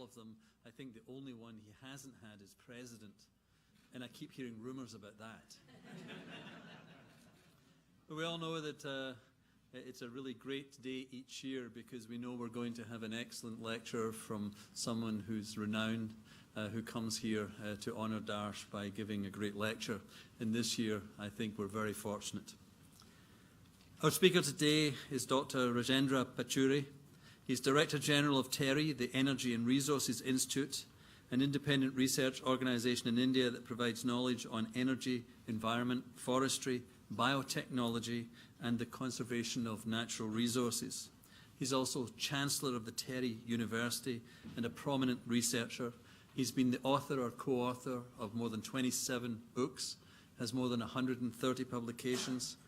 of them. I think the only one he hasn't had is president, and I keep hearing rumors about that. But we all know that it's a really great day each year because we know we're going to have an excellent lecture from someone who's renowned, who comes here to honour Darsh by giving a great lecture. And this year, I think we're very fortunate. Our speaker today is Dr. Rajendra Pachauri. He's Director General of TERI, the Energy and Resources Institute, an independent research organisation in India that provides knowledge on energy, environment, forestry, biotechnology, and the conservation of natural resources. He's also Chancellor of the TERI University and a prominent researcher. He's been the author or co-author of more than 27 books, has more than 130 publications.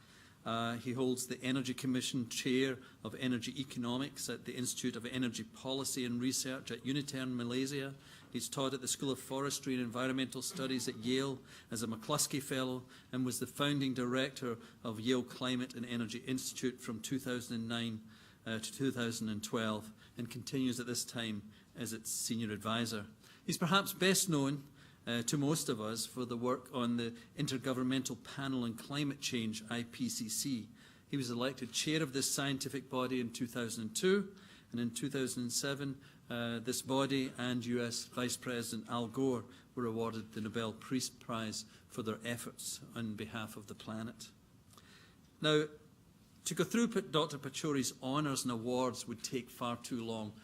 He holds the Energy Commission Chair of Energy Economics at the Institute of Energy Policy and Research at UNITERN, Malaysia. He's taught at the School of Forestry and Environmental Studies at Yale as a McCluskey Fellow and was the founding director of Yale Climate and Energy Institute from 2009 to 2012 and continues at this time as its senior advisor. He's perhaps best known to most of us for the work on the Intergovernmental Panel on Climate Change, IPCC. He was elected chair of this scientific body in 2002, and in 2007, this body and US Vice President Al Gore were awarded the Nobel Peace Prize for their efforts on behalf of the planet. Now, to go through Dr. Pachauri's honours and awards would take far too long.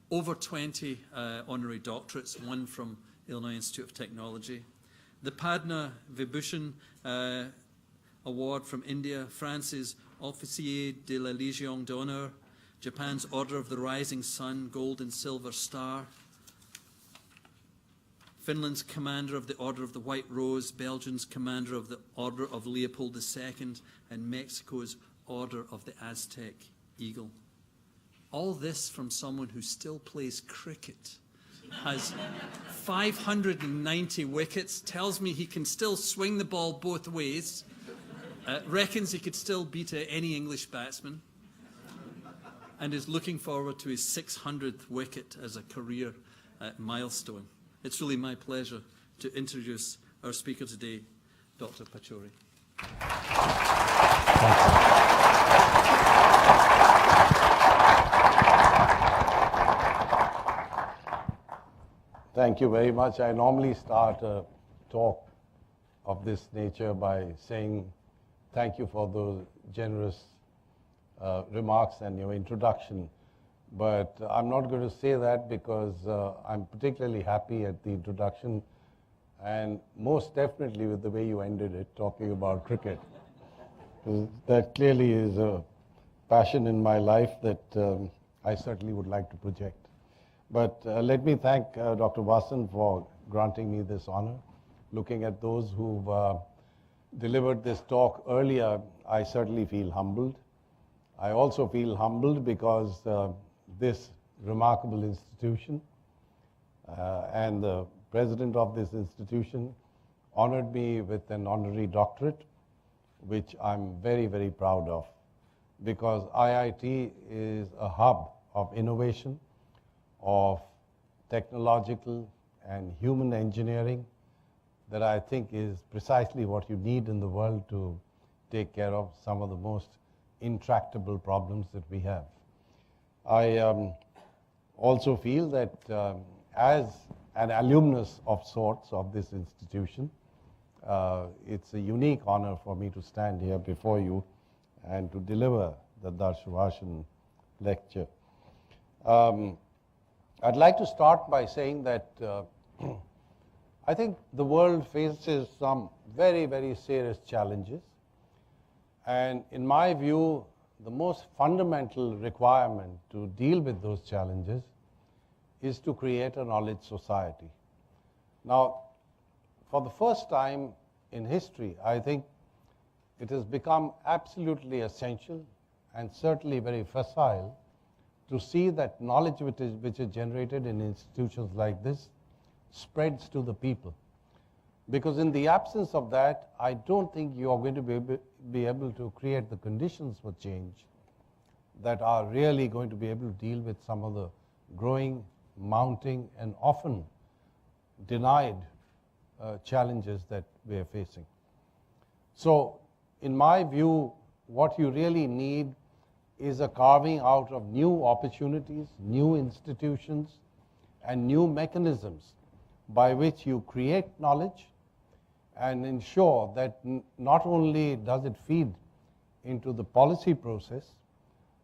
Over 20 honorary doctorates, one from Illinois Institute of Technology. The Padma Vibhushan Award from India, France's Officier de la Légion d'Honneur, Japan's Order of the Rising Sun, Gold and Silver Star, Finland's Commander of the Order of the White Rose, Belgium's Commander of the Order of Leopold II, and Mexico's Order of the Aztec Eagle. All this from someone who still plays cricket, has 590 wickets, tells me he can still swing the ball both ways, reckons he could still beat any English batsman, and is looking forward to his 600th wicket as a career milestone. It's really my pleasure to introduce our speaker today, Dr. Pachauri. Thank you very much. I normally start a talk of this nature by saying thank you for those generous remarks and your introduction. But I'm not going to say that because I'm particularly happy at the introduction and most definitely with the way you ended it, talking about cricket. That clearly is a passion in my life that I certainly would like to project. But let me thank Dr. Wasan for granting me this honor. Looking at those who've delivered this talk earlier, I certainly feel humbled. I also feel humbled because this remarkable institution and the president of this institution honored me with an honorary doctorate, which I'm very, very proud of, because IIT is a hub of innovation, of technological and human engineering that I think is precisely what you need in the world to take care of some of the most intractable problems that we have. I also feel that as an alumnus of sorts of this institution, it's a unique honor for me to stand here before you and to deliver the Darsh Vasan lecture. I'd like to start by saying that I think the world faces some very, very serious challenges. And in my view, the most fundamental requirement to deal with those challenges is to create a knowledge society. Now, for the first time in history, I think it has become absolutely essential and certainly very facile to see that knowledge which is generated in institutions like this spreads to the people. Because in the absence of that, I don't think you are going to be able to create the conditions for change that are really going to be able to deal with some of the growing mounting and often denied challenges that we are facing. So, in my view, what you really need is a carving out of new opportunities, new institutions, and new mechanisms by which you create knowledge and ensure that not only does it feed into the policy process,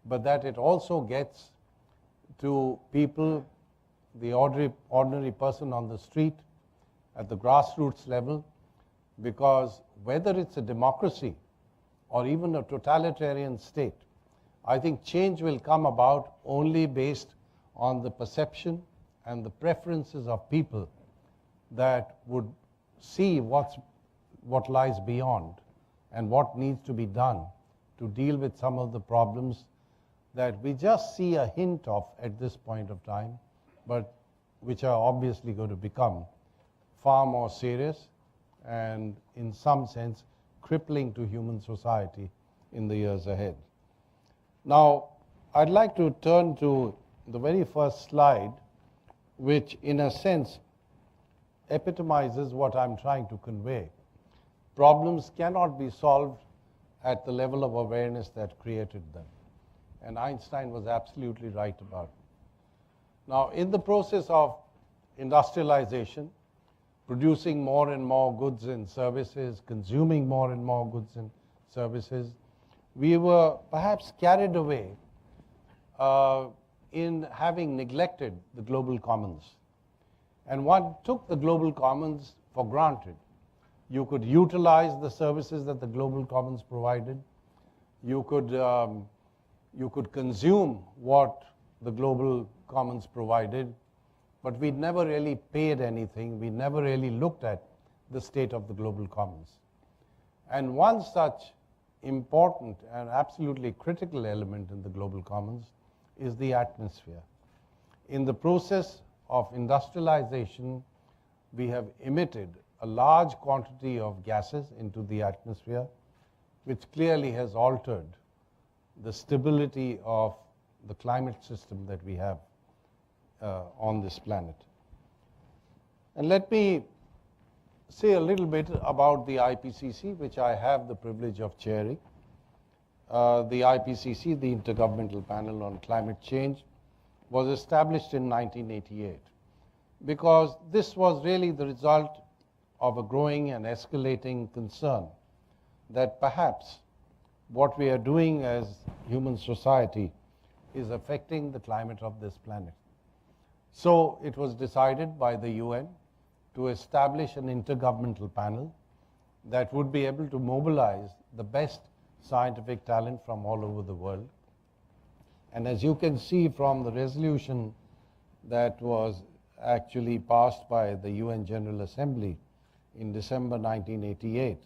but that it also gets to people, the ordinary person on the street, at the grassroots level, because whether it's a democracy or even a totalitarian state, I think change will come about only based on the perception and the preferences of people that would see what lies beyond and what needs to be done to deal with some of the problems that we just see a hint of at this point of time, but which are obviously going to become far more serious and in some sense crippling to human society in the years ahead. Now, I'd like to turn to the very first slide, which in a sense epitomizes what I'm trying to convey. Problems cannot be solved at the level of awareness that created them. And Einstein was absolutely right about it. Now, in the process of industrialization, producing more and more goods and services, consuming more and more goods and services, we were perhaps carried away in having neglected the global commons. And one took the global commons for granted. You could utilize the services that the global commons provided. You could consume what the global commons provided, but we never really paid anything. We never really looked at the state of the global commons. And one such important and absolutely critical element in the global commons is the atmosphere. In the process of industrialization, we have emitted a large quantity of gases into the atmosphere, which clearly has altered the stability of the climate system that we have on this planet. And let me say a little bit about the IPCC, which I have the privilege of chairing. The IPCC, the Intergovernmental Panel on Climate Change, was established in 1988 because this was really the result of a growing and escalating concern that perhaps what we are doing as human society is affecting the climate of this planet. So it was decided by the UN to establish an intergovernmental panel that would be able to mobilize the best scientific talent from all over the world. And as you can see from the resolution that was actually passed by the UN General Assembly in December 1988,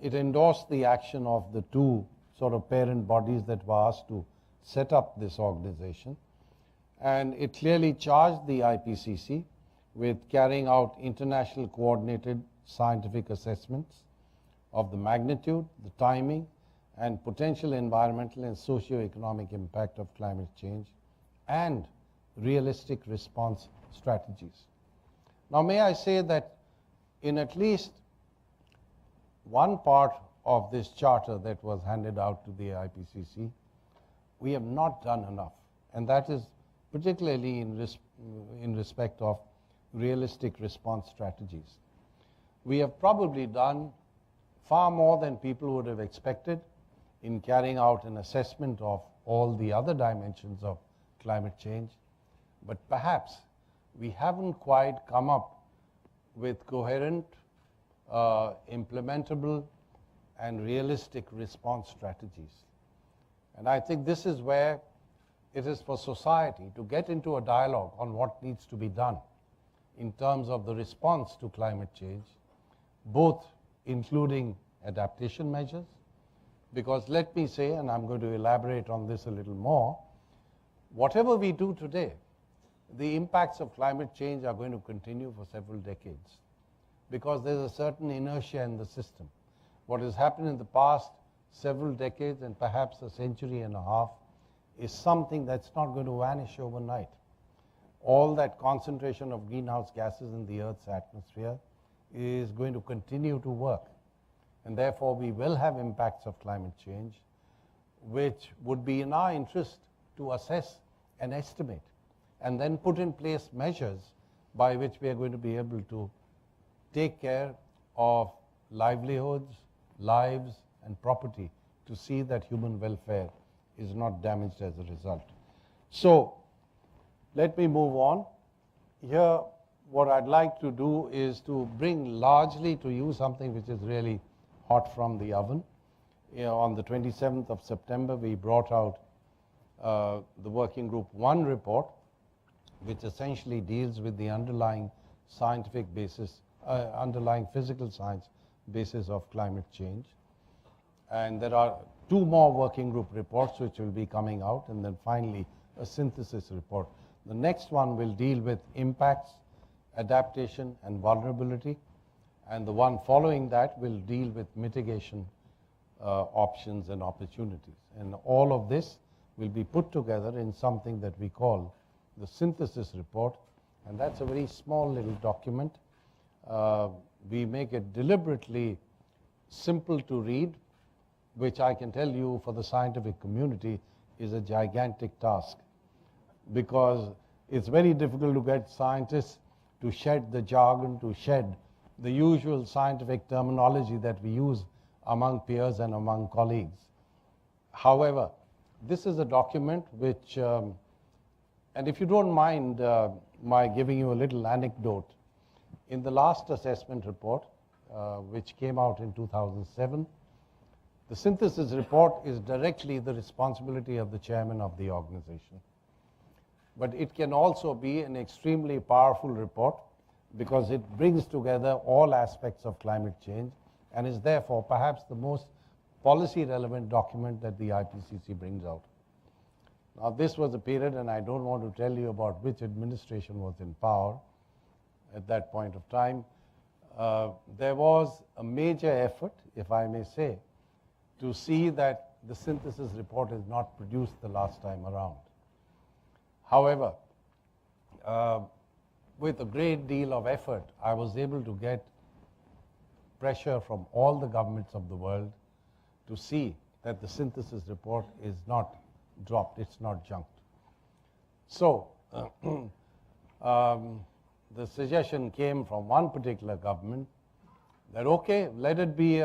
it endorsed the action of the two sort of parent bodies that were asked to set up this organization. And it clearly charged the IPCC with carrying out international coordinated scientific assessments of the magnitude, the timing, and potential environmental and socio-economic impact of climate change and realistic response strategies. Now, may I say that in at least one part of this charter that was handed out to the IPCC, we have not done enough, and that is particularly in respect of realistic response strategies. We have probably done far more than people would have expected in carrying out an assessment of all the other dimensions of climate change, but perhaps we haven't quite come up with coherent, implementable, and realistic response strategies. And I think this is where it is for society to get into a dialogue on what needs to be done in terms of the response to climate change, both including adaptation measures, because let me say, and I'm going to elaborate on this a little more, whatever we do today, the impacts of climate change are going to continue for several decades because there's a certain inertia in the system. What has happened in the past several decades and perhaps a century and a half is something that's not going to vanish overnight. all that concentration of greenhouse gases in the Earth's atmosphere is going to continue to work. And therefore, we will have impacts of climate change, which would be in our interest to assess and estimate, and then put in place measures by which we are going to be able to take care of livelihoods, lives, and property to see that human welfare is not damaged as a result. So, let me move on. Here, what I'd like to do is to bring largely to you something which is really hot from the oven. On the 27th of September, we brought out the Working Group 1 report, which essentially deals with the underlying scientific basis, underlying physical science basis of climate change. And there are 2 more working group reports which will be coming out, and then finally a synthesis report. The next one will deal with impacts, adaptation, and vulnerability, and the one following that will deal with mitigation options and opportunities. And all of this will be put together in something that we call the synthesis report, and that's a very small little document. We make it deliberately simple to read, which I can tell you for the scientific community is a gigantic task, because it's very difficult to get scientists to shed the jargon, to shed the usual scientific terminology that we use among peers and among colleagues. However, this is a document which, and if you don't mind my giving you a little anecdote, in the last assessment report, which came out in 2007, the synthesis report is directly the responsibility of the chairman of the organization. But it can also be an extremely powerful report because it brings together all aspects of climate change and is therefore perhaps the most policy relevant document that the IPCC brings out. Now this was a period, and I don't want to tell you about which administration was in power at that point of time. There was a major effort, if I may say, to see that the synthesis report is not produced the last time around. However, with a great deal of effort, I was able to get pressure from all the governments of the world to see that the synthesis report is not dropped, it's not junked. So, the suggestion came from one particular government that, okay, let there be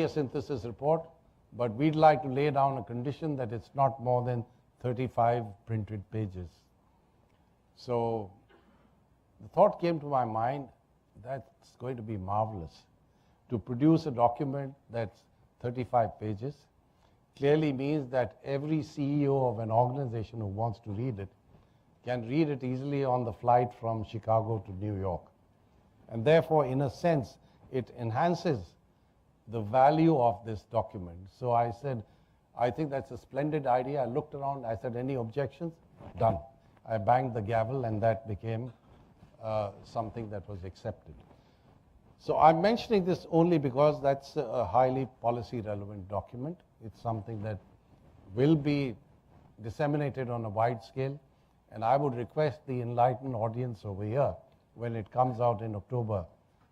a synthesis report, but we'd like to lay down a condition that it's not more than 35 printed pages. So the thought came to my mind, that's going to be marvelous. To produce a document that's 35 pages clearly means that every CEO of an organization who wants to read it can read it easily on the flight from Chicago to New York. And therefore, in a sense, it enhances the value of this document. So I said, I think that's a splendid idea. I looked around, I said, any objections? Done. I banged the gavel, and that became something that was accepted. So I'm mentioning this only because that's a highly policy relevant document. It's something that will be disseminated on a wide scale, and I would request the enlightened audience over here, when it comes out in October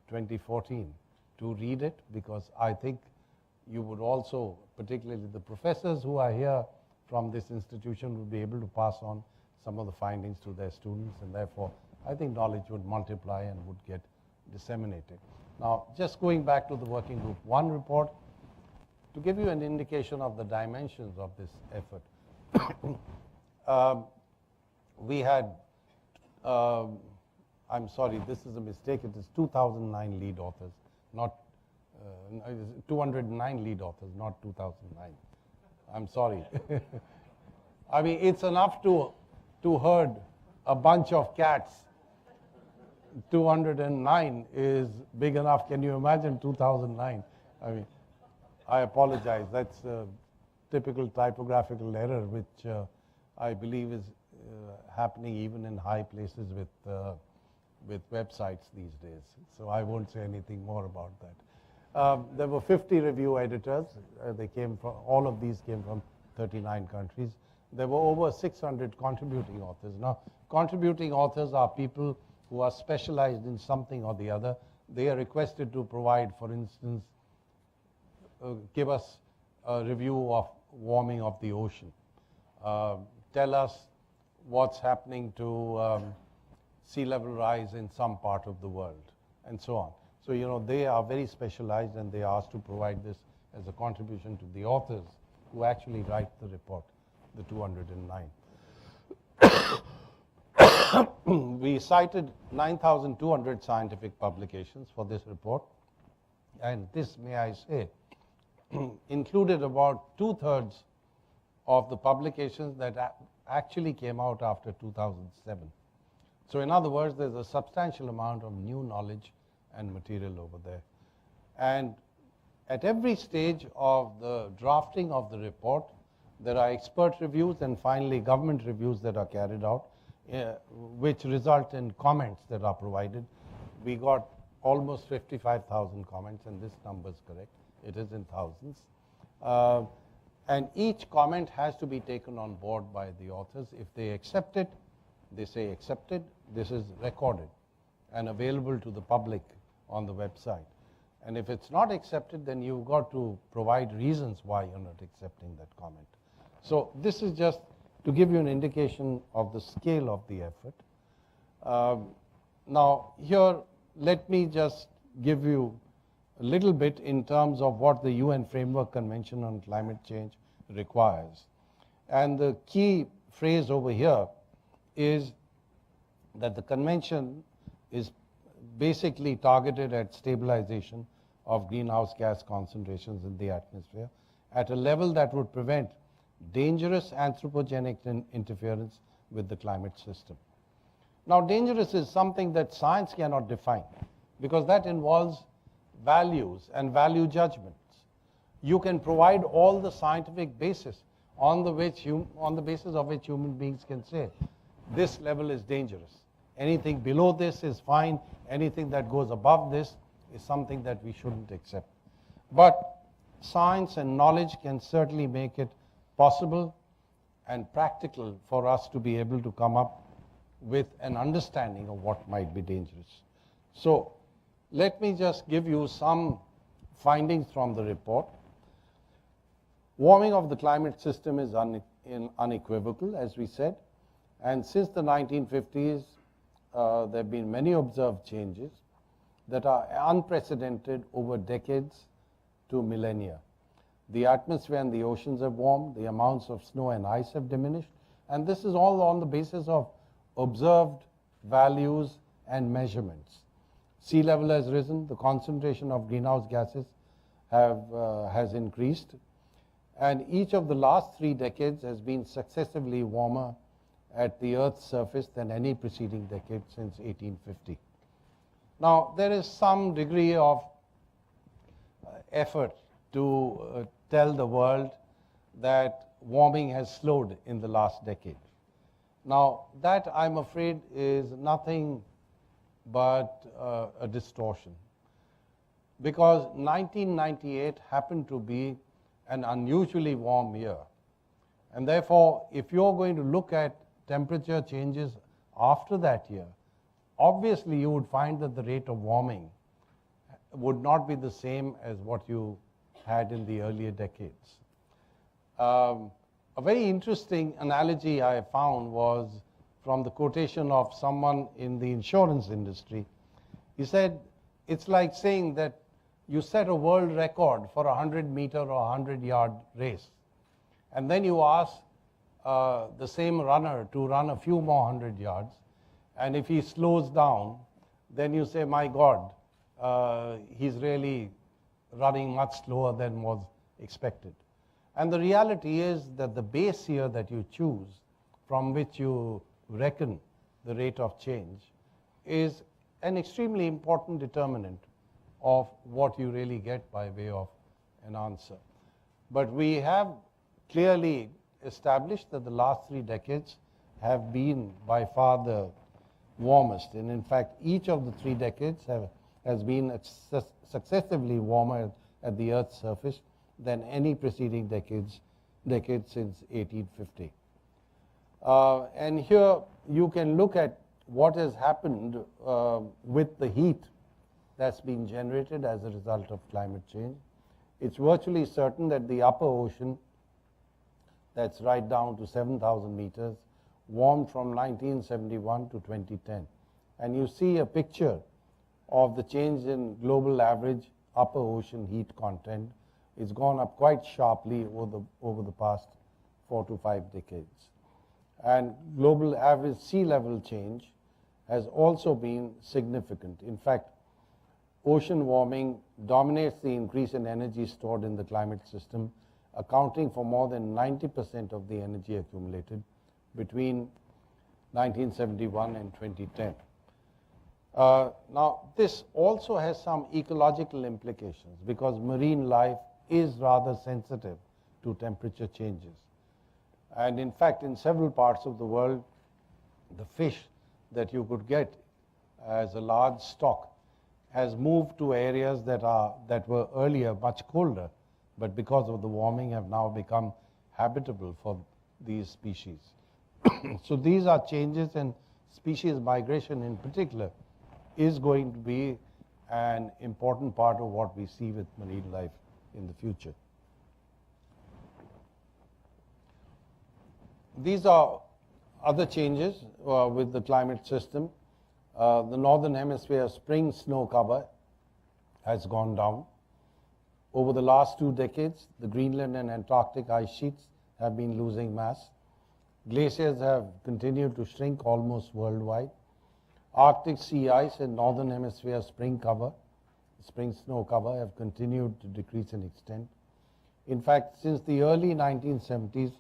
2014, to read it, because I think you would also, particularly the professors who are here from this institution, would be able to pass on some of the findings to their students, and therefore I think knowledge would multiply and would get disseminated. Now, just going back to the Working Group 1 report, to give you an indication of the dimensions of this effort, we had, I'm sorry, this is a mistake, it is 2009 lead authors, not 209 lead authors, not 2009. I'm sorry. I mean, it's enough to herd a bunch of cats. 209 is big enough. Can you imagine 2009? I mean, I apologize. That's a typical typographical error, which I believe is happening even in high places with websites these days. So I won't say anything more about that. There were 50 review editors. They came from, all of these came from 39 countries. there were over 600 contributing authors. Now, contributing authors are people who are specialized in something or the other. They are requested to provide, for instance, give us a review of warming of the ocean. Tell us what's happening to sea level rise in some part of the world, and so on. So, they are very specialized, and they are asked to provide this as a contribution to the authors who actually write the report, the 209. We cited 9,200 scientific publications for this report, and this, may I say, included about 2/3 of the publications that actually came out after 2007. So in other words, there's a substantial amount of new knowledge and material over there. And at every stage of the drafting of the report, there are expert reviews and finally government reviews that are carried out, which result in comments that are provided. We got almost 55,000 comments, and this number is correct. It is in thousands. And each comment has to be taken on board by the authors. If they accept it, they say accepted. This is recorded and available to the public on the website. And if it's not accepted, then you've got to provide reasons why you're not accepting that comment. So this is just to give you an indication of the scale of the effort. Now here, let me just give you a little bit in terms of what the UN Framework Convention on Climate Change requires. And the key phrase over here is that the convention is basically targeted at stabilization of greenhouse gas concentrations in the atmosphere at a level that would prevent dangerous anthropogenic interference with the climate system. Now, dangerous is something that science cannot define because that involves values and value judgments. You can provide all the scientific basis on the basis of which human beings can say this level is dangerous. Anything below this is fine. Anything that goes above this is something that we shouldn't accept. But science and knowledge can certainly make it possible and practical for us to be able to come up with an understanding of what might be dangerous. So let me just give you some findings from the report. Warming of the climate system is unequivocal, as we said. And since the 1950s, there have been many observed changes that are unprecedented over decades to millennia. The atmosphere and the oceans have warmed, the amounts of snow and ice have diminished, and this is all on the basis of observed values and measurements. Sea level has risen, the concentration of greenhouse gases has increased, and each of the last 3 decades has been successively warmer at the Earth's surface than any preceding decade since 1850. Now, there is some degree of effort to tell the world that warming has slowed in the last decade. Now, that, I'm afraid, is nothing but a distortion, because 1998 happened to be an unusually warm year. And therefore, if you're going to look at temperature changes after that year, obviously you would find that the rate of warming would not be the same as what you had in the earlier decades. A very interesting analogy I found was from the quotation of someone in the insurance industry. He said, it's like saying that you set a world record for a 100-meter or 100-yard race, and then you ask the same runner to run a few more 100 yards, and if he slows down, then you say, my God, he's really running much slower than was expected. And the reality is that the base year that you choose from which you reckon the rate of change is an extremely important determinant of what you really get by way of an answer. But we have clearly established that the last 3 decades have been by far the warmest. And in fact, each of the 3 decades has been successively warmer at the Earth's surface than any preceding decade since 1850. And here you can look at what has happened with the heat that's been generated as a result of climate change. It's virtually certain that the upper ocean, that's right down to 7,000 meters, warmed from 1971 to 2010. And you see a picture of the change in global average upper ocean heat content. It's gone up quite sharply over the past 4 to 5 decades. And global average sea level change has also been significant. In fact, ocean warming dominates the increase in energy stored in the climate system, accounting for more than 90% of the energy accumulated between 1971 and 2010. Now, this also has some ecological implications because marine life is rather sensitive to temperature changes. And in fact, in several parts of the world, the fish that you could get as a large stock has moved to areas that were earlier much colder, but because of the warming have now become habitable for these species. So these are changes, and species migration in particular is going to be an important part of what we see with marine life in the future. These are other changes with the climate system. The northern hemisphere spring snow cover has gone down. Over the last 2 decades, the Greenland and Antarctic ice sheets have been losing mass. Glaciers have continued to shrink almost worldwide. Arctic sea ice and northern hemisphere spring snow cover have continued to decrease in extent. In fact, since the early 1970s,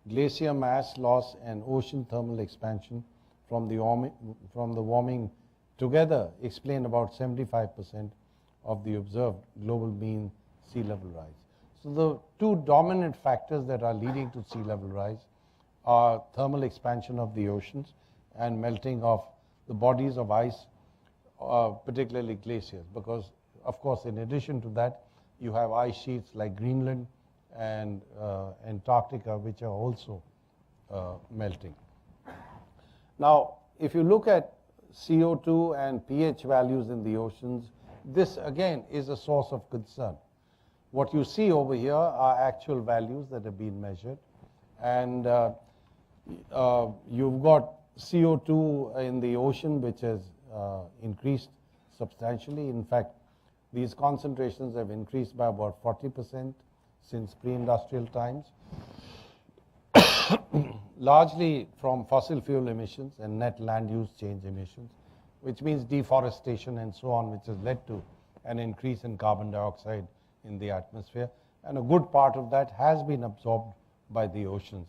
glacier mass loss and ocean thermal expansion from the warming together explain about 75% of the observed global mean sea level rise. So the two dominant factors that are leading to sea level rise are thermal expansion of the oceans and melting of the bodies of ice, particularly glaciers, because of course in addition to that you have ice sheets like Greenland and Antarctica, which are also melting. Now, if you look at CO2 and pH values in the oceans, this again is a source of concern. What you see over here are actual values that have been measured, and you've got CO2 in the ocean, which has increased substantially. In fact, these concentrations have increased by about 40% since pre-industrial times, largely from fossil fuel emissions and net land use change emissions, which means deforestation and so on, which has led to an increase in carbon dioxide in the atmosphere. And a good part of that has been absorbed by the oceans.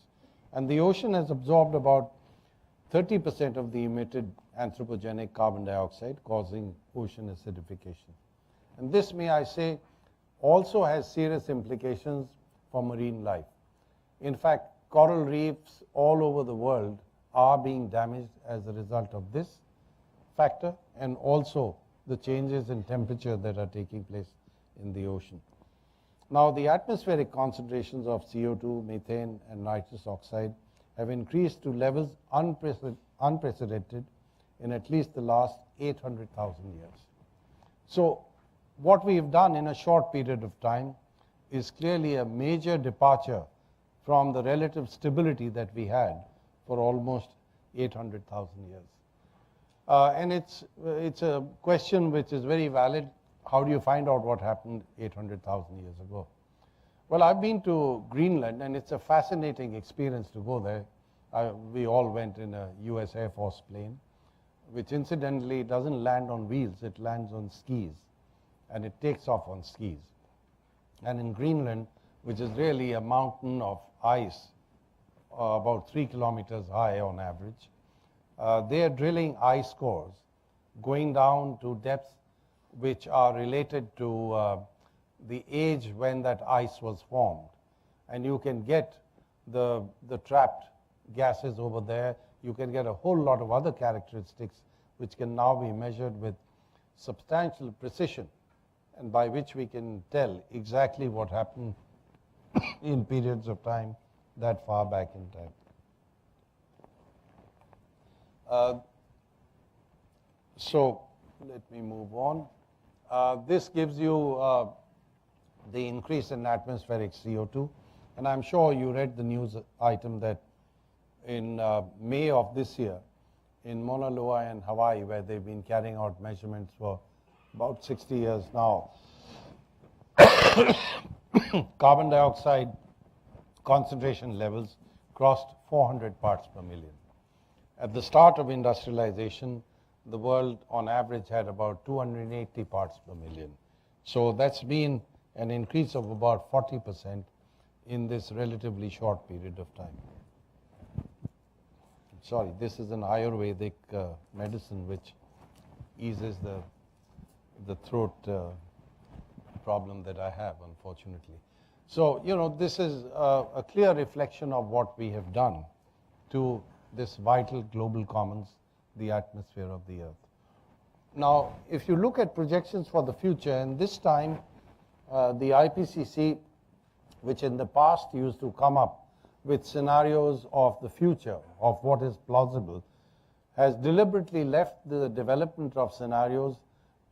And the ocean has absorbed about 30% of the emitted anthropogenic carbon dioxide, causing ocean acidification. And this, may I say, also has serious implications for marine life. In fact, coral reefs all over the world are being damaged as a result of this factor, and also the changes in temperature that are taking place in the ocean. Now, the atmospheric concentrations of CO2, methane, and nitrous oxide have increased to levels unprecedented in at least the last 800,000 years. So, what we've done in a short period of time is clearly a major departure from the relative stability that we had for almost 800,000 years. And it's a question which is very valid. How do you find out what happened 800,000 years ago? Well, I've been to Greenland, and it's a fascinating experience to go there. We all went in a US Air Force plane, which incidentally doesn't land on wheels, it lands on skis, and it takes off on skis. And in Greenland, which is really a mountain of ice, about 3 kilometers high on average, they are drilling ice cores going down to depths which are related to the age when that ice was formed. And you can get the trapped gases over there. You can get a whole lot of other characteristics which can now be measured with substantial precision, and by which we can tell exactly what happened in periods of time that far back in time. So let me move on. This gives you the increase in atmospheric CO2. And I'm sure you read the news item that in May of this year, in Mauna Loa and Hawaii, where they've been carrying out measurements for about 60 years now, carbon dioxide concentration levels crossed 400 parts per million. At the start of industrialization, the world on average had about 280 parts per million. So that's been an increase of about 40% in this relatively short period of time. Sorry, this is an Ayurvedic medicine which eases the throat problem that I have, unfortunately. So, you know, this is a clear reflection of what we have done to this vital global commons, the atmosphere of the Earth. Now, if you look at projections for the future, and this time the IPCC, which in the past used to come up with scenarios of the future, of what is plausible, has deliberately left the development of scenarios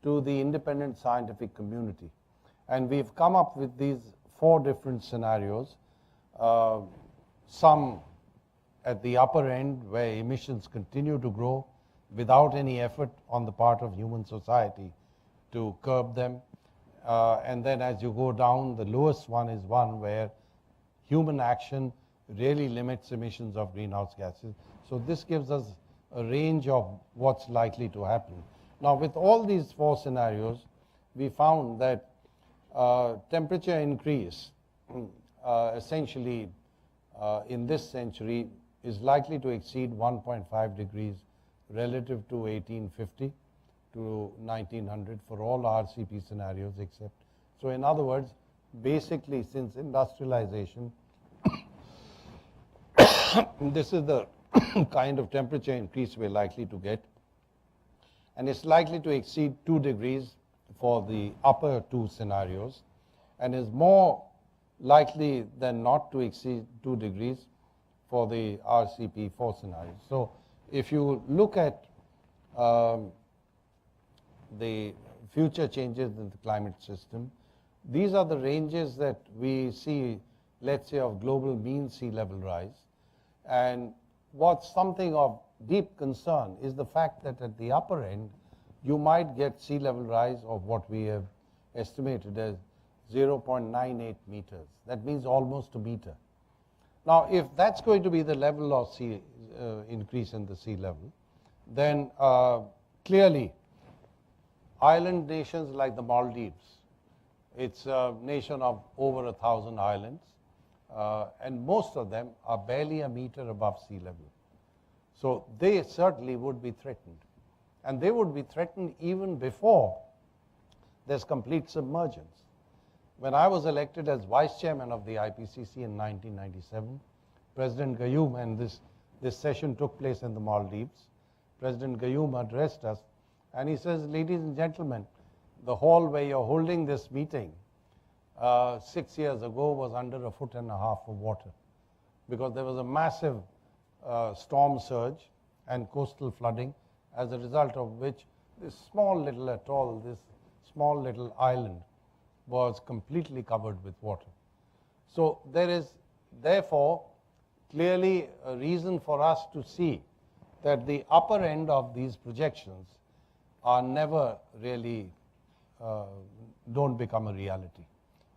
to the independent scientific community. And we've come up with these 4 different scenarios, some at the upper end where emissions continue to grow without any effort on the part of human society to curb them. And then as you go down, the lowest one is one where human action really limits emissions of greenhouse gases. So this gives us a range of what's likely to happen. Now, with all these 4 scenarios, we found that temperature increase essentially in this century is likely to exceed 1.5 degrees relative to 1850 to 1900 for all RCP scenarios except. So in other words, basically since industrialization, this is the kind of temperature increase we're likely to get. And it's likely to exceed 2 degrees for the upper 2 scenarios, and is more likely than not to exceed 2 degrees for the RCP 4 scenarios. So if you look at the future changes in the climate system, these are the ranges that we see, let's say, of global mean sea level rise. And what's something of deep concern is the fact that at the upper end, you might get sea level rise of what we have estimated as 0.98 meters. That means almost a meter. Now, if that's going to be the level of sea increase in the sea level, then clearly island nations like the Maldives, it's a nation of over 1,000 islands, and most of them are barely a meter above sea level. So they certainly would be threatened. And they would be threatened even before there's complete submergence. When I was elected as vice chairman of the IPCC in 1997, President Gayoom, and this session took place in the Maldives, President Gayoom addressed us, and he says, ladies and gentlemen, the hall where you're holding this meeting 6 years ago was under 1.5 feet of water because there was a massive storm surge and coastal flooding, as a result of which this small little atoll, this small little island, was completely covered with water. So there is therefore clearly a reason for us to see that the upper end of these projections are never really, don't become a reality.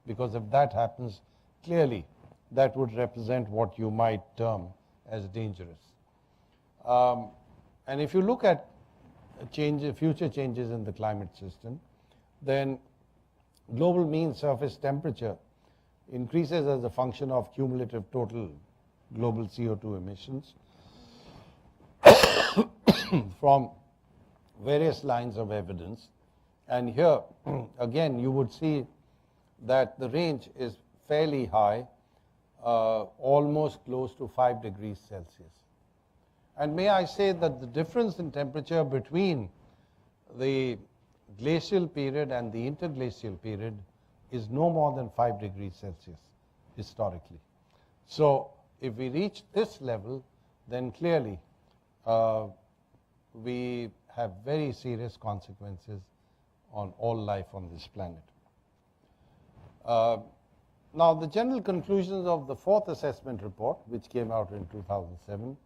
Because if that happens, clearly that would represent what you might term as dangerous. And if you look at future changes in the climate system, then global mean surface temperature increases as a function of cumulative total global CO2 emissions from various lines of evidence. And here, again, you would see that the range is fairly high, almost close to 5 degrees Celsius. And may I say that the difference in temperature between the glacial period and the interglacial period is no more than 5 degrees Celsius historically. So if we reach this level, then clearly we have very serious consequences on all life on this planet. Now, the general conclusions of the fourth assessment report, which came out in 2007,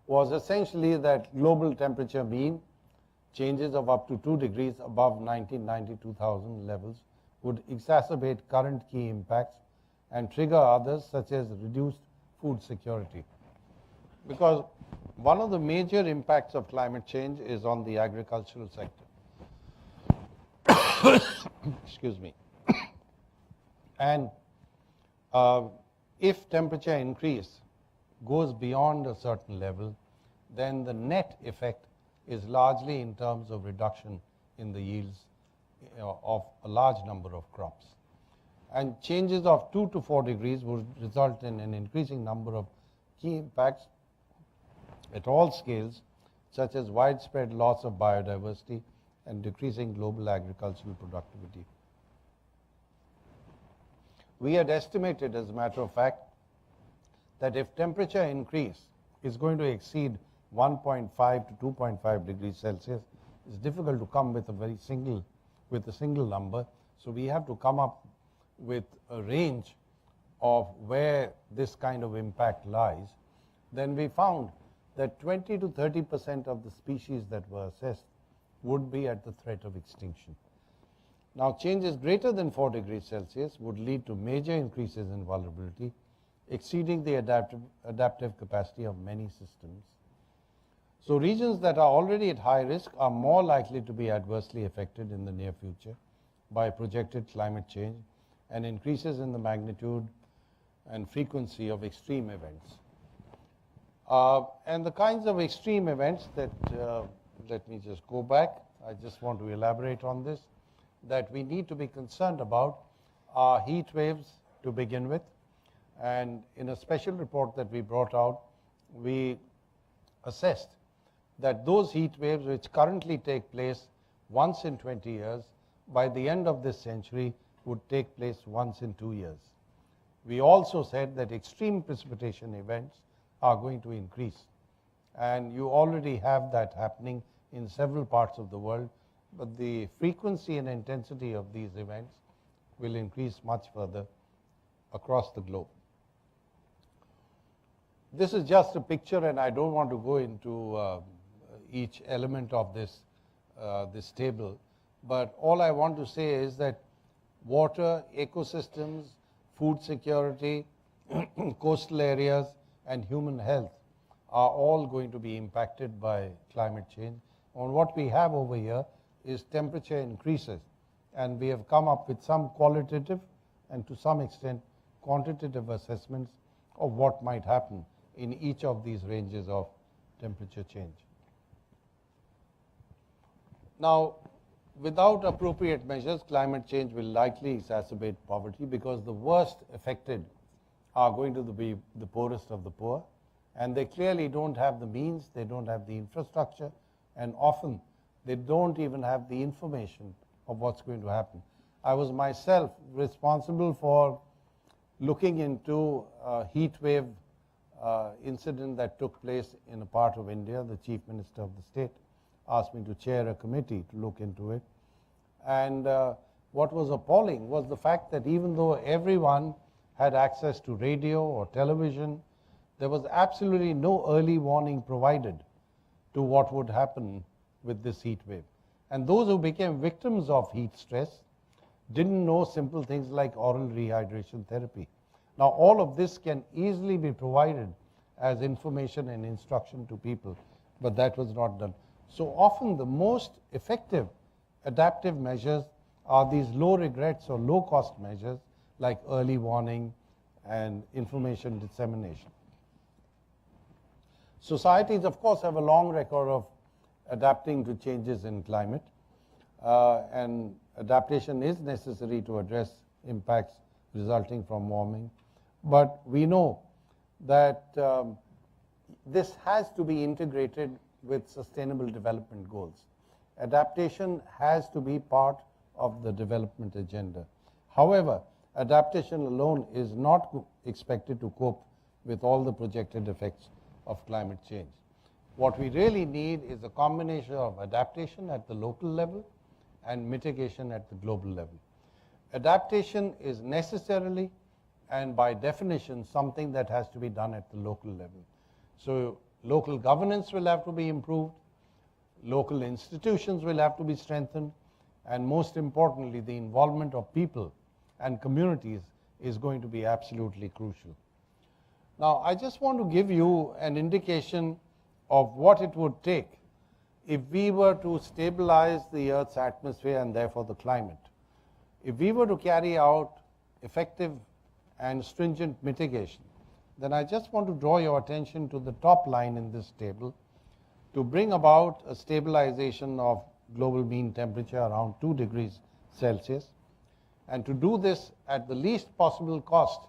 was essentially that global temperature mean changes of up to 2 degrees above 1990-2000 levels would exacerbate current key impacts and trigger others, such as reduced food security. Because one of the major impacts of climate change is on the agricultural sector. Excuse me. And if temperature increase goes beyond a certain level, then the net effect is largely in terms of reduction in the yields of a large number of crops. And changes of 2 to 4 degrees would result in an increasing number of key impacts at all scales, such as widespread loss of biodiversity and decreasing global agricultural productivity. We had estimated, as a matter of fact, that if temperature increase is going to exceed 1.5 to 2.5 degrees Celsius, it's difficult to come with a single number. So we have to come up with a range of where this kind of impact lies. Then we found that 20 to 30% of the species that were assessed would be at the threat of extinction. Now, changes greater than 4 degrees Celsius would lead to major increases in vulnerability, exceeding the adaptive capacity of many systems. So regions that are already at high risk are more likely to be adversely affected in the near future by projected climate change and increases in the magnitude and frequency of extreme events. And the kinds of extreme events that, let me just go back, I just want to elaborate on this, that we need to be concerned about are heat waves to begin with. And in a special report that we brought out, we assessed that those heat waves which currently take place once in 20 years, by the end of this century would take place once in 2 years. We also said that extreme precipitation events are going to increase. And you already have that happening in several parts of the world, but the frequency and intensity of these events will increase much further across the globe. This is just a picture, and I don't want to go into each element of this, this table, but all I want to say is that water, ecosystems, food security, coastal areas, and human health are all going to be impacted by climate change. And what we have over here is temperature increases, and we have come up with some qualitative and to some extent quantitative assessments of what might happen in each of these ranges of temperature change. Now, without appropriate measures, climate change will likely exacerbate poverty, because the worst affected are going to be the poorest of the poor, and they clearly don't have the means, they don't have the infrastructure, and often they don't even have the information of what's going to happen. I was myself responsible for looking into a heat wave incident that took place in a part of India. The Chief Minister of the state asked me to chair a committee to look into it. And what was appalling was the fact that even though everyone had access to radio or television, there was absolutely no early warning provided to what would happen with this heat wave. And those who became victims of heat stress didn't know simple things like oral rehydration therapy. Now, all of this can easily be provided as information and instruction to people, but that was not done. So often the most effective adaptive measures are these low regrets or low cost measures like early warning and information dissemination. Societies, of course, have a long record of adapting to changes in climate, and adaptation is necessary to address impacts resulting from warming. But we know that this has to be integrated with sustainable development goals. Adaptation has to be part of the development agenda. However, adaptation alone is not expected to cope with all the projected effects of climate change. What we really need is a combination of adaptation at the local level and mitigation at the global level. Adaptation is necessarily and by definition something that has to be done at the local level. So local governance will have to be improved, local institutions will have to be strengthened, and most importantly, the involvement of people and communities is going to be absolutely crucial. Now, I just want to give you an indication of what it would take if we were to stabilize the Earth's atmosphere and therefore the climate. If we were to carry out effective and stringent mitigation, then I just want to draw your attention to the top line in this table to bring about a stabilization of global mean temperature around 2 degrees Celsius. And to do this at the least possible cost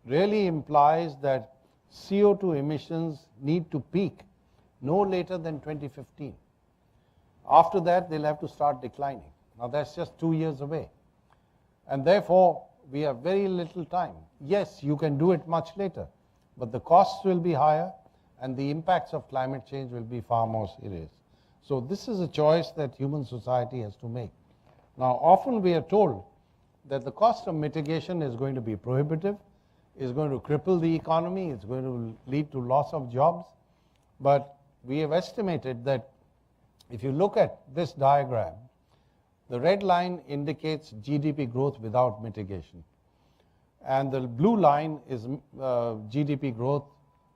really implies that CO2 emissions need to peak no later than 2015. After that, they'll have to start declining. Now, that's just 2 years away. And therefore, we have very little time. Yes, you can do it much later, but the costs will be higher and the impacts of climate change will be far more serious. So this is a choice that human society has to make. Now, often we are told that the cost of mitigation is going to be prohibitive, is going to cripple the economy, it's going to lead to loss of jobs. But we have estimated that if you look at this diagram, the red line indicates GDP growth without mitigation. And the blue line is GDP growth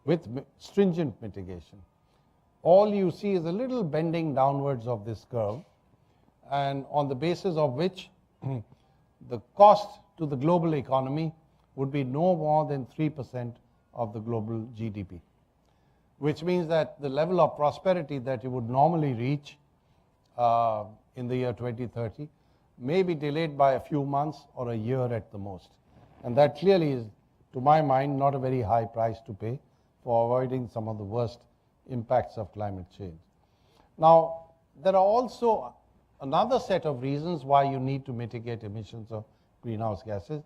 with stringent mitigation. All you see is a little bending downwards of this curve, and on the basis of which the cost to the global economy would be no more than 3% of the global GDP, which means that the level of prosperity that you would normally reach in the year 2030 may be delayed by a few months or a year at the most. And that clearly is, to my mind, not a very high price to pay for avoiding some of the worst impacts of climate change. Now, there are also another set of reasons why you need to mitigate emissions of greenhouse gases.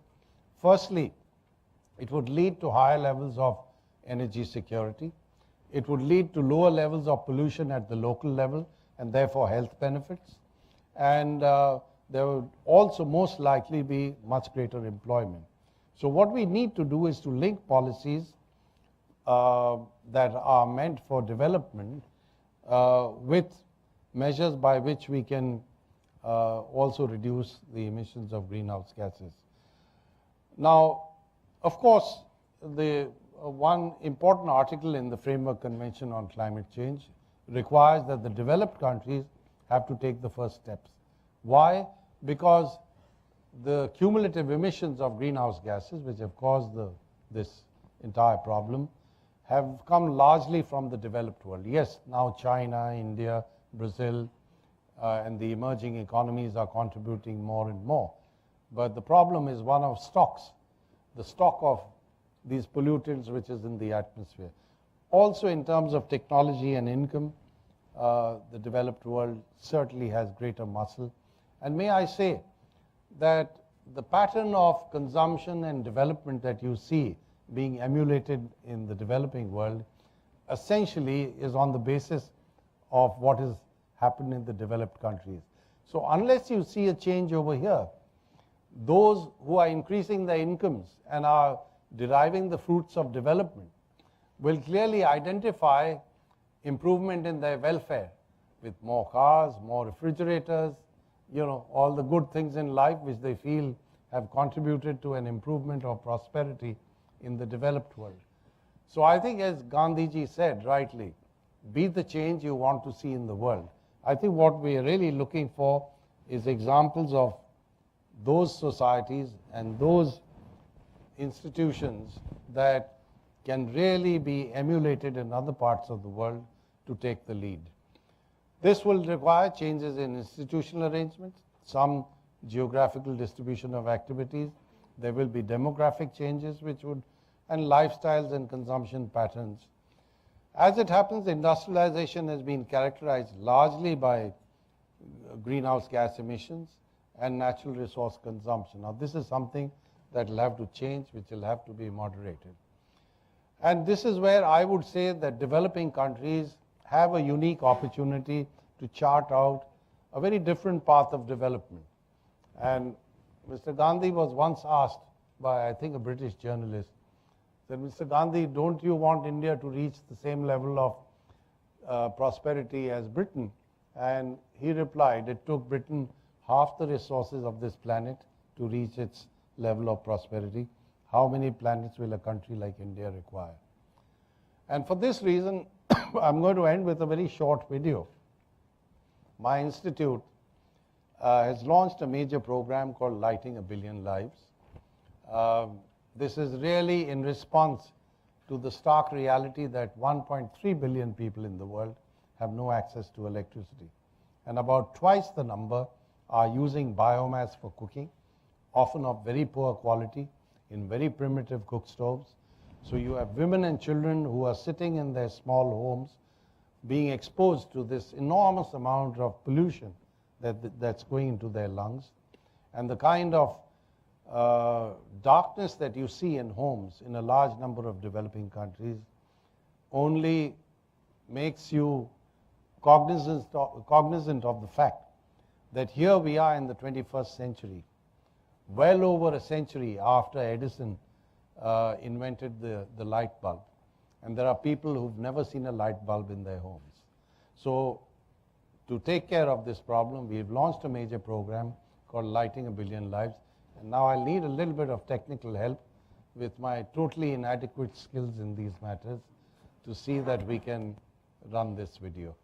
Firstly, it would lead to higher levels of energy security. It would lead to lower levels of pollution at the local level and therefore health benefits. And there would also most likely be much greater employment. So what we need to do is to link policies that are meant for development with measures by which we can also reduce the emissions of greenhouse gases. Now, of course, the one important article in the Framework Convention on Climate Change requires that the developed countries have to take the first steps. Why? Because the cumulative emissions of greenhouse gases, which have caused this entire problem, have come largely from the developed world. Yes, now China, India, Brazil, and the emerging economies are contributing more and more. But the problem is one of stocks, the stock of these pollutants which is in the atmosphere. Also in terms of technology and income, the developed world certainly has greater muscle. And may I say that the pattern of consumption and development that you see being emulated in the developing world essentially is on the basis of what has happened in the developed countries. So unless you see a change over here, those who are increasing their incomes and are deriving the fruits of development will clearly identify improvement in their welfare with more cars, more refrigerators, all the good things in life which they feel have contributed to an improvement of prosperity in the developed world. So I think, as Gandhiji said rightly, be the change you want to see in the world. I think what we are really looking for is examples of those societies and those institutions that can really be emulated in other parts of the world to take the lead. This will require changes in institutional arrangements, some geographical distribution of activities. There will be demographic changes and lifestyles and consumption patterns. As it happens, industrialization has been characterized largely by greenhouse gas emissions and natural resource consumption. Now, this is something that will have to change, which will have to be moderated. And this is where I would say that developing countries have a unique opportunity to chart out a very different path of development. And Mr. Gandhi was once asked by, I think, a British journalist, said, Mr. Gandhi, don't you want India to reach the same level of prosperity as Britain? And he replied, it took Britain half the resources of this planet to reach its level of prosperity. How many planets will a country like India require? And for this reason, I'm going to end with a very short video. My institute has launched a major program called Lighting a Billion Lives. This is really in response to the stark reality that 1.3 billion people in the world have no access to electricity. And about twice the number are using biomass for cooking, often of very poor quality, in very primitive cook stoves. So you have women and children who are sitting in their small homes being exposed to this enormous amount of pollution that's going into their lungs. And the kind of darkness that you see in homes in a large number of developing countries only makes you cognizant of the fact that here we are in the 21st century, well over a century after Edison invented the light bulb. And there are people who've never seen a light bulb in their homes. So to take care of this problem, we've launched a major program called Lighting a Billion Lives. And now I'll need a little bit of technical help with my totally inadequate skills in these matters to see that we can run this video.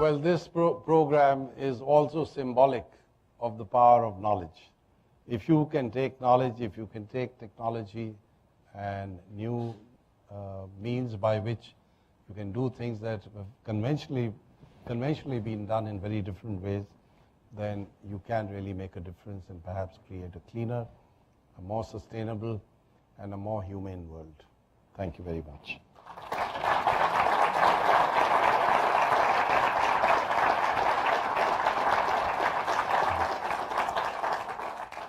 Well, this program is also symbolic of the power of knowledge. If you can take knowledge, if you can take technology and new means by which you can do things that have conventionally been done in very different ways, then you can really make a difference and perhaps create a cleaner, a more sustainable, and a more humane world. Thank you very much.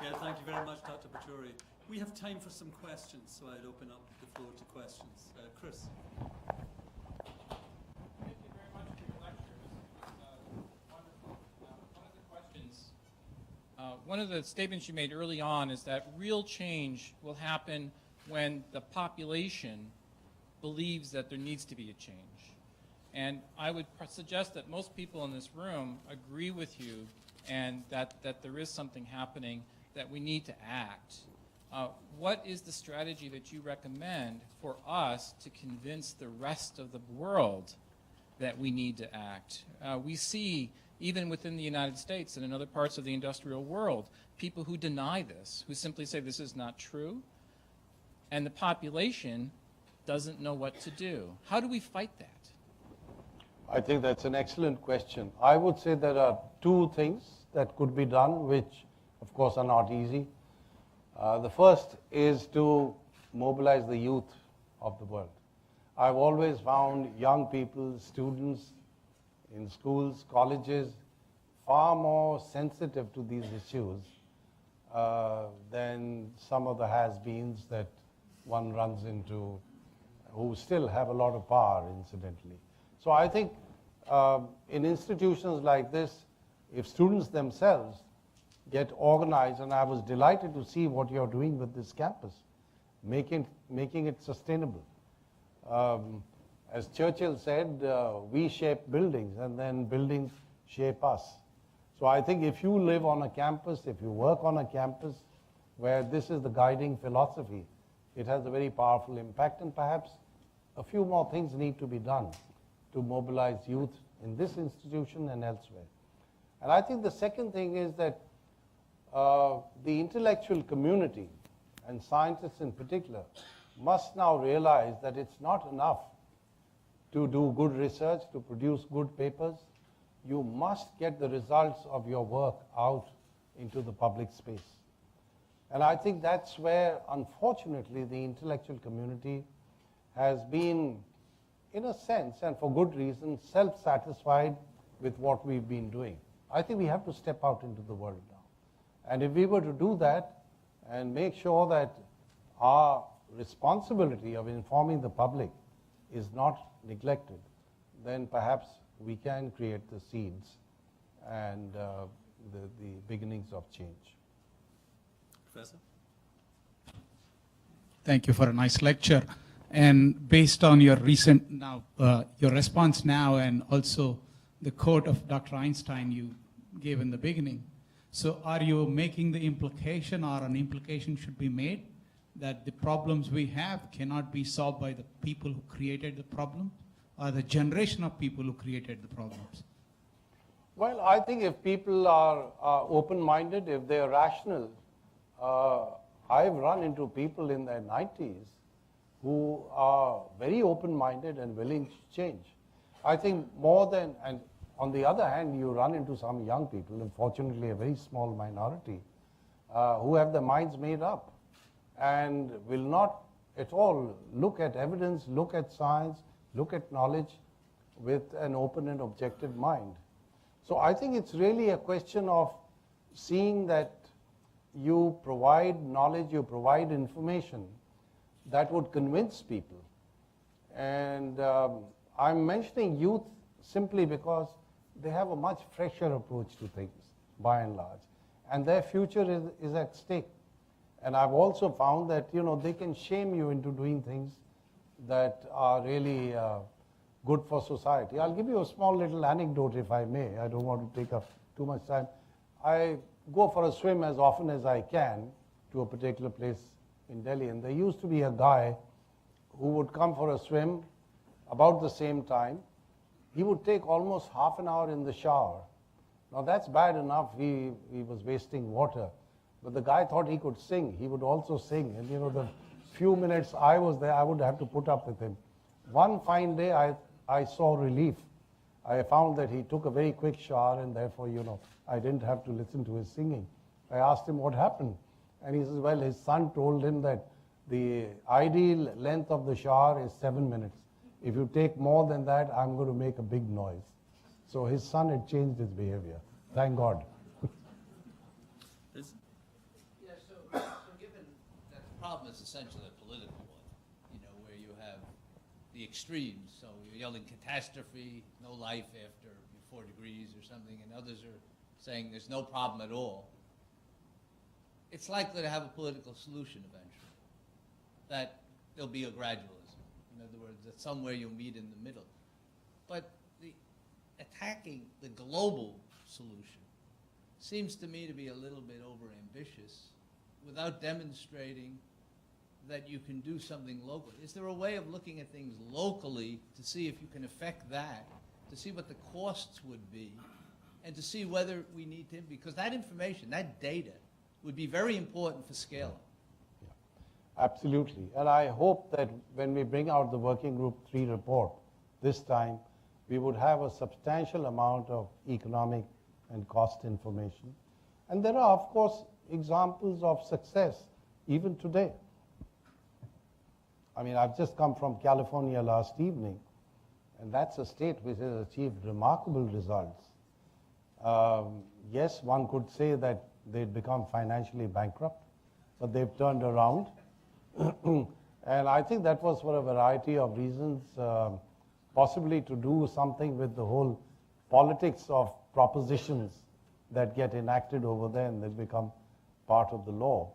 Yeah, thank you very much, Dr. Pachauri. We have time for some questions, so I'd open up the floor to questions. Chris. Thank you very much for your lecture. It was wonderful. One of the questions, one of the statements you made early on is that real change will happen when the population believes that there needs to be a change. And I would suggest that most people in this room agree with you and that there is something happening, that we need to act. What is the strategy that you recommend for us to convince the rest of the world that we need to act? We see, even within the United States and in other parts of the industrial world, people who deny this, who simply say this is not true, and the population doesn't know what to do. How do we fight that? I think that's an excellent question. I would say there are two things that could be done, which of course are not easy. The first is to mobilize the youth of the world. I've always found young people, students in schools, colleges, far more sensitive to these issues than some of the has-beens that one runs into, who still have a lot of power, incidentally. So I think in institutions like this, if students themselves get organized, and I was delighted to see what you're doing with this campus, making it sustainable. As Churchill said, we shape buildings and then buildings shape us. So I think if you live on a campus, if you work on a campus where this is the guiding philosophy, it has a very powerful impact, and perhaps a few more things need to be done to mobilize youth in this institution and elsewhere. And I think the second thing is that the intellectual community, and scientists in particular, must now realize that it's not enough to do good research, to produce good papers. You must get the results of your work out into the public space. And I think that's where, unfortunately, the intellectual community has been, in a sense, and for good reason, self-satisfied with what we've been doing. I think we have to step out into the world now. And if we were to do that and make sure that our responsibility of informing the public is not neglected, then perhaps we can create the seeds and the beginnings of change. Professor? Thank you for a nice lecture. And based on your recent your response now, and also the quote of Dr. Einstein you gave in the beginning, so are you making the implication, or an implication should be made, that the problems we have cannot be solved by the people who created the problem, or the generation of people who created the problems? Well, I think if people are open-minded, if they are rational, I've run into people in their 90s who are very open-minded and willing to change. I think more than, and on the other hand, you run into some young people, unfortunately a very small minority, who have their minds made up and will not at all look at evidence, look at science, look at knowledge with an open and objective mind. So I think it's really a question of seeing that you provide knowledge, you provide information that would convince people. And I'm mentioning youth simply because they have a much fresher approach to things, by and large. And their future is at stake. And I've also found that, they can shame you into doing things that are really good for society. I'll give you a small little anecdote, if I may. I don't want to take up too much time. I go for a swim as often as I can to a particular place in Delhi. And there used to be a guy who would come for a swim about the same time. he would take almost half an hour in the shower. Now that's bad enough, he was wasting water. But the guy thought he could sing. He would also sing. And the few minutes I was there, I would have to put up with him. One fine day, I saw relief. I found that he took a very quick shower, and therefore, I didn't have to listen to his singing. I asked him what happened. And he says, well, his son told him that the ideal length of the shower is 7 minutes. If you take more than that, I'm going to make a big noise. So his son had changed his behavior. Thank God. Yeah, so given that the problem is essentially a political one, where you have the extremes, so you're yelling catastrophe, no life after 4 degrees or something, and others are saying there's no problem at all, it's likely to have a political solution eventually, that there'll be a gradualism. In other words, that somewhere you'll meet in the middle. But attacking the global solution seems to me to be a little bit overambitious without demonstrating that you can do something locally. Is there a way of looking at things locally to see if you can affect that, to see what the costs would be, and to see whether we need to, because that information, that data, would be very important for scale-up. Yeah, absolutely. And I hope that when we bring out the Working Group 3 report this time, we would have a substantial amount of economic and cost information. And there are, of course, examples of success even today. I mean, I've just come from California last evening, and that's a state which has achieved remarkable results. Yes, one could say that they'd become financially bankrupt, but they've turned around. And I think that was for a variety of reasons, possibly to do something with the whole politics of propositions that get enacted over there and they become part of the law.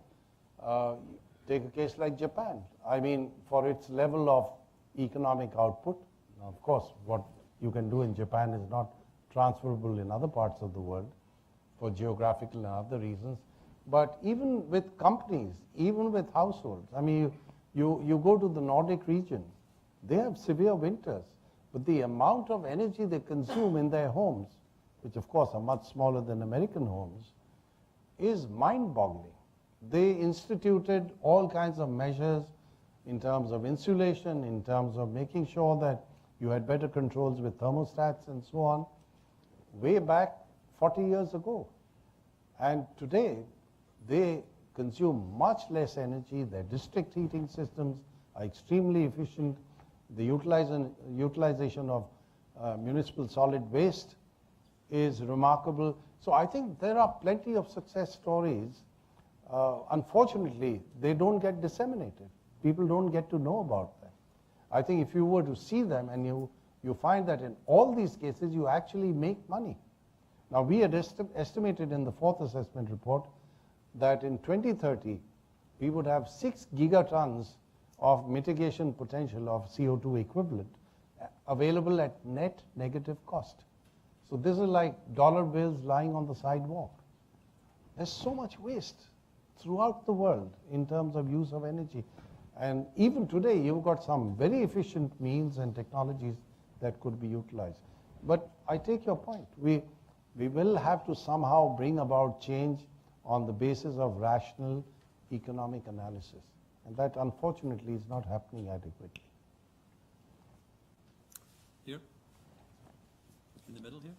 Take a case like Japan. I mean, for its level of economic output, now of course, what you can do in Japan is not transferable in other parts of the world for geographical and other reasons. But even with companies, even with households, I mean, you go to the Nordic region, they have severe winters, but the amount of energy they consume in their homes, which of course are much smaller than American homes, is mind-boggling. They instituted all kinds of measures in terms of insulation, in terms of making sure that you had better controls with thermostats and so on, way back 40 years ago. And today, they consume much less energy. Their district heating systems are extremely efficient. The utilization of municipal solid waste is remarkable. So I think there are plenty of success stories. Unfortunately, they don't get disseminated. People don't get to know about them. I think if you were to see them and you find that in all these cases, you actually make money. Now, we had estimated in the fourth assessment report that in 2030, we would have 6 gigatons of mitigation potential of CO2 equivalent available at net negative cost. So this is like dollar bills lying on the sidewalk. There's so much waste throughout the world in terms of use of energy. And even today, you've got some very efficient means and technologies that could be utilized. But I take your point. We will have to somehow bring about change on the basis of rational economic analysis. And that, unfortunately, is not happening adequately. Here? In the middle here?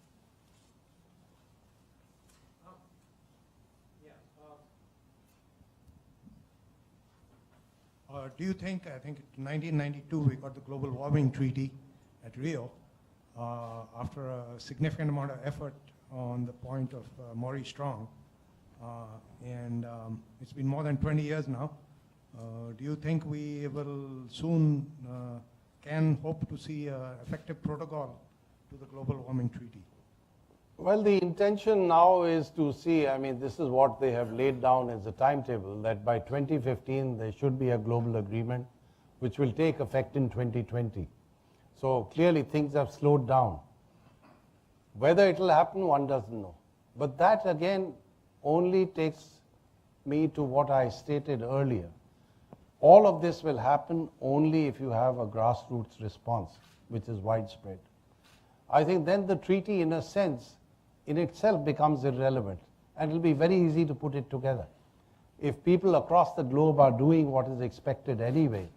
Do you think, I think in 1992 we got the global warming treaty at Rio after a significant amount of effort on the point of Maurice Strong. It's been more than 20 years now. Do you think we will soon can hope to see an effective protocol to the global warming treaty? Well, the intention now is to see, I mean, this is what they have laid down as a timetable, that by 2015 there should be a global agreement which will take effect in 2020. So clearly things have slowed down. Whether it will happen, one doesn't know. But that again only takes me to what I stated earlier. All of this will happen only if you have a grassroots response, which is widespread. I think then the treaty, in a sense, in itself becomes irrelevant, and it'll be very easy to put it together. If people across the globe are doing what is expected anyway,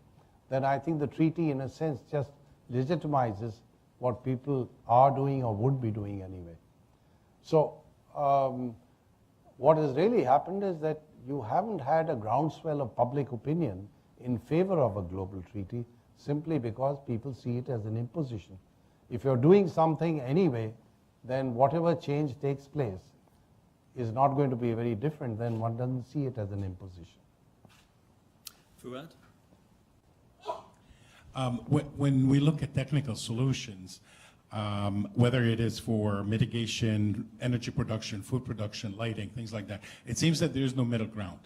then I think the treaty, in a sense, just legitimizes what people are doing or would be doing anyway. So what has really happened is that you haven't had a groundswell of public opinion in favor of a global treaty simply because people see it as an imposition. If you're doing something anyway, then whatever change takes place is not going to be very different than one doesn't see it as an imposition. Fuad? When we look at technical solutions, whether it is for mitigation, energy production, food production, lighting, things like that, it seems that there's no middle ground.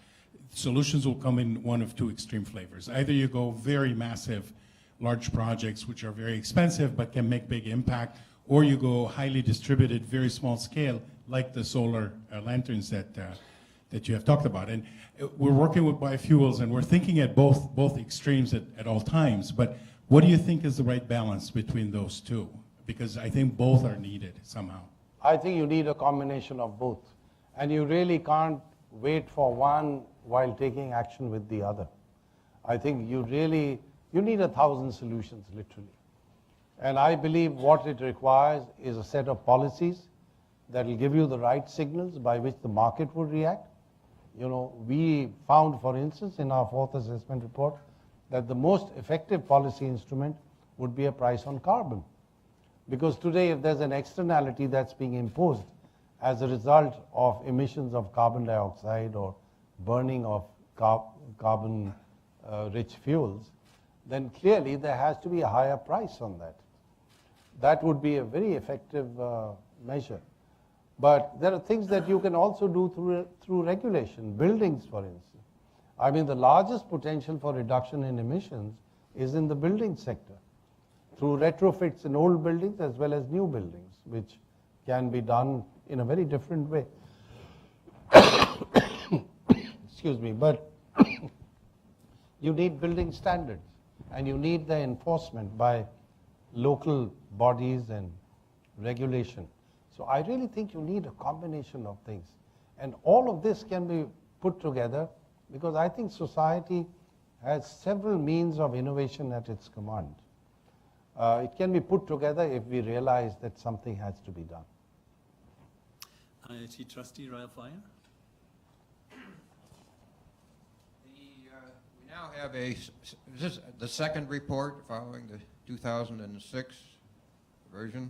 Solutions will come in one of two extreme flavors. Either you go very massive, large projects which are very expensive but can make big impact, or you go highly distributed, very small scale, like the solar lanterns that you have talked about. And we're working with biofuels, and we're thinking at both extremes at all times. But what do you think is the right balance between those two? Because I think both are needed somehow. I think you need a combination of both. And you really can't wait for one while taking action with the other. I think you need 1,000 solutions, literally. And I believe what it requires is a set of policies that will give you the right signals by which the market would react. You know, we found, for instance, in our fourth assessment report, that the most effective policy instrument would be a price on carbon. Because today, if there's an externality that's being imposed as a result of emissions of carbon dioxide or burning of carbon-rich fuels, then clearly there has to be a higher price on that. That would be a very effective measure. But there are things that you can also do through regulation, buildings, for instance. I mean, the largest potential for reduction in emissions is in the building sector, through retrofits in old buildings as well as new buildings, which can be done in a very different way. Excuse me, but you need building standards, and you need the enforcement by local bodies and regulation. So I really think you need a combination of things. And all of this can be put together because I think society has several means of innovation at its command. It can be put together if we realize that something has to be done. IIT trustee Rael Fire. We now have this is the second report following the 2006 version.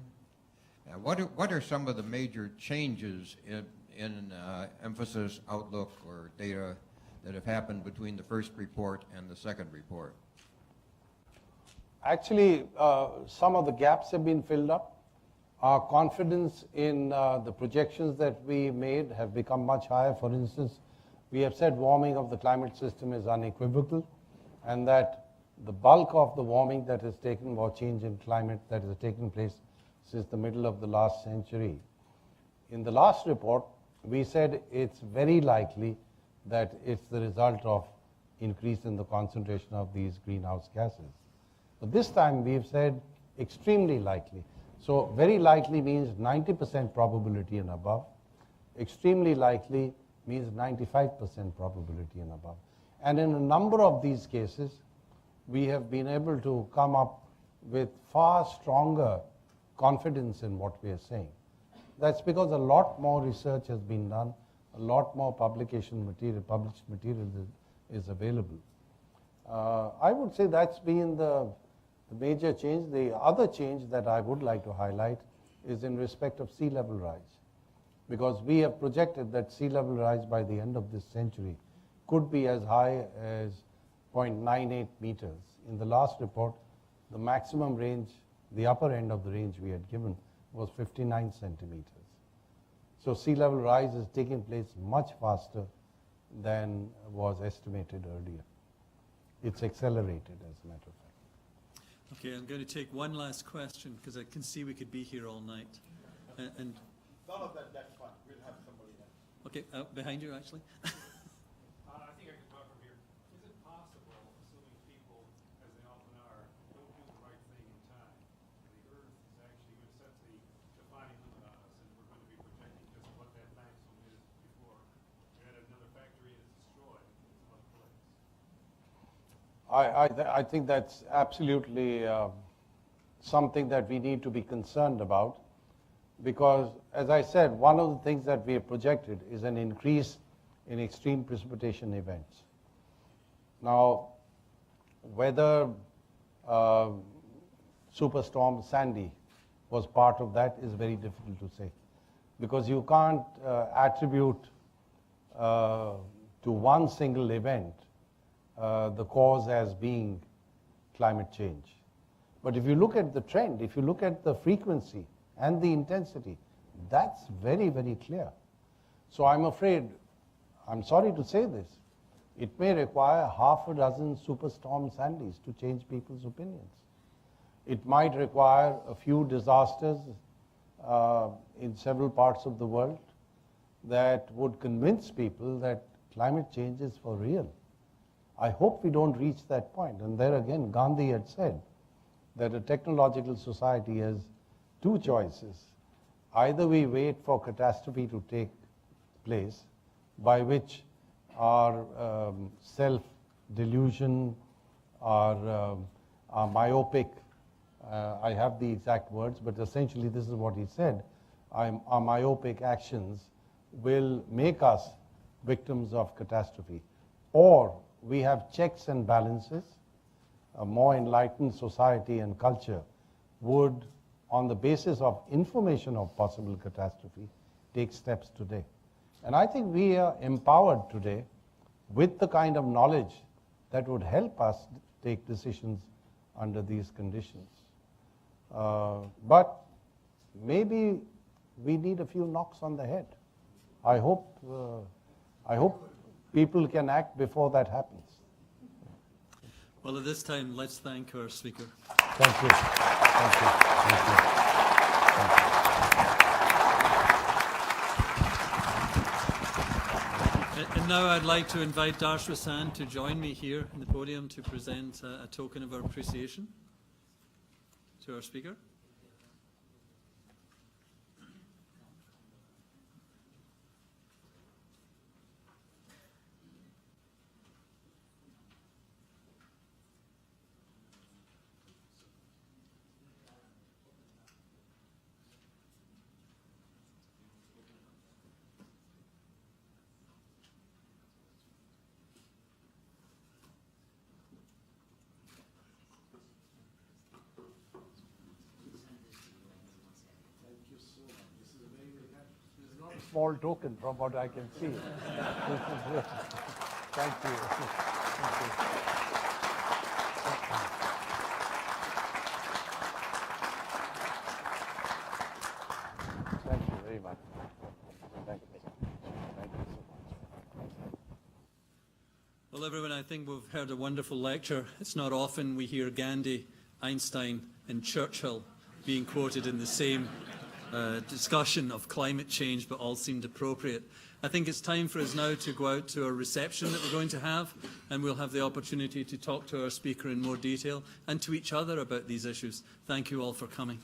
What are some of the major changes in emphasis, outlook, or data that have happened between the first report and the second report? Actually, some of the gaps have been filled up. Our confidence in the projections that we made have become much higher. For instance, we have said warming of the climate system is unequivocal, and that the bulk of the warming that has taken, or change in climate that has taken place since the middle of the last century. In the last report, we said it's very likely that it's the result of increase in the concentration of these greenhouse gases. But this time we've said extremely likely. So very likely means 90% probability and above. Extremely likely means 95% probability and above. And in a number of these cases, we have been able to come up with far stronger confidence in what we are saying. That's because a lot more research has been done, a lot more published material is available. I would say that's been the major change. The other change that I would like to highlight is in respect of sea level rise, because we have projected that sea level rise by the end of this century could be as high as 0.98 meters. In the last report, the maximum range, the upper end of the range we had given was 59 centimeters. So sea level rise is taking place much faster than was estimated earlier. It's accelerated, as a matter of fact. Okay, I'm going to take one last question because I can see we could be here all night. And None of that's fine. We'll have somebody else. okay, behind you actually. I think I can talk from here. Is it possible, assuming people, as they often are, don't do the right thing in time, the Earth is actually going to set the I think that's absolutely something that we need to be concerned about, because, as I said, one of the things that we have projected is an increase in extreme precipitation events. Now, whether Superstorm Sandy was part of that is very difficult to say, because you can't attribute to one single event the cause as being climate change. But if you look at the trend, if you look at the frequency and the intensity, that's very, very clear. So I'm afraid, I'm sorry to say this, it may require half a dozen Superstorm Sandys to change people's opinions. It might require a few disasters in several parts of the world that would convince people that climate change is for real. I hope we don't reach that point. And there again, Gandhi had said that a technological society has two choices. Either we wait for catastrophe to take place, by which our self-delusion, our myopic, I have the exact words, but essentially this is what he said, our myopic actions will make us victims of catastrophe. Or we have checks and balances. A more enlightened society and culture would, on the basis of information of possible catastrophe, take steps today. And I think we are empowered today with the kind of knowledge that would help us take decisions under these conditions. But maybe we need a few knocks on the head. I hope people can act before that happens. Well, at this time, let's thank our speaker. Thank you. Thank you. Thank you. Thank you. And now I'd like to invite Darsh Wasan to join me here in the podium to present a token of our appreciation to our speaker. Small token from what I can see. Thank you. Thank you. Thank you very much. Thank you. Thank you so much. Well, everyone, I think we've heard a wonderful lecture. It's not often we hear Gandhi, Einstein, and Churchill being quoted in the same discussion of climate change, but all seemed appropriate. I think it's time for us now to go out to our reception that we're going to have, and we'll have the opportunity to talk to our speaker in more detail and to each other about these issues. Thank you all for coming.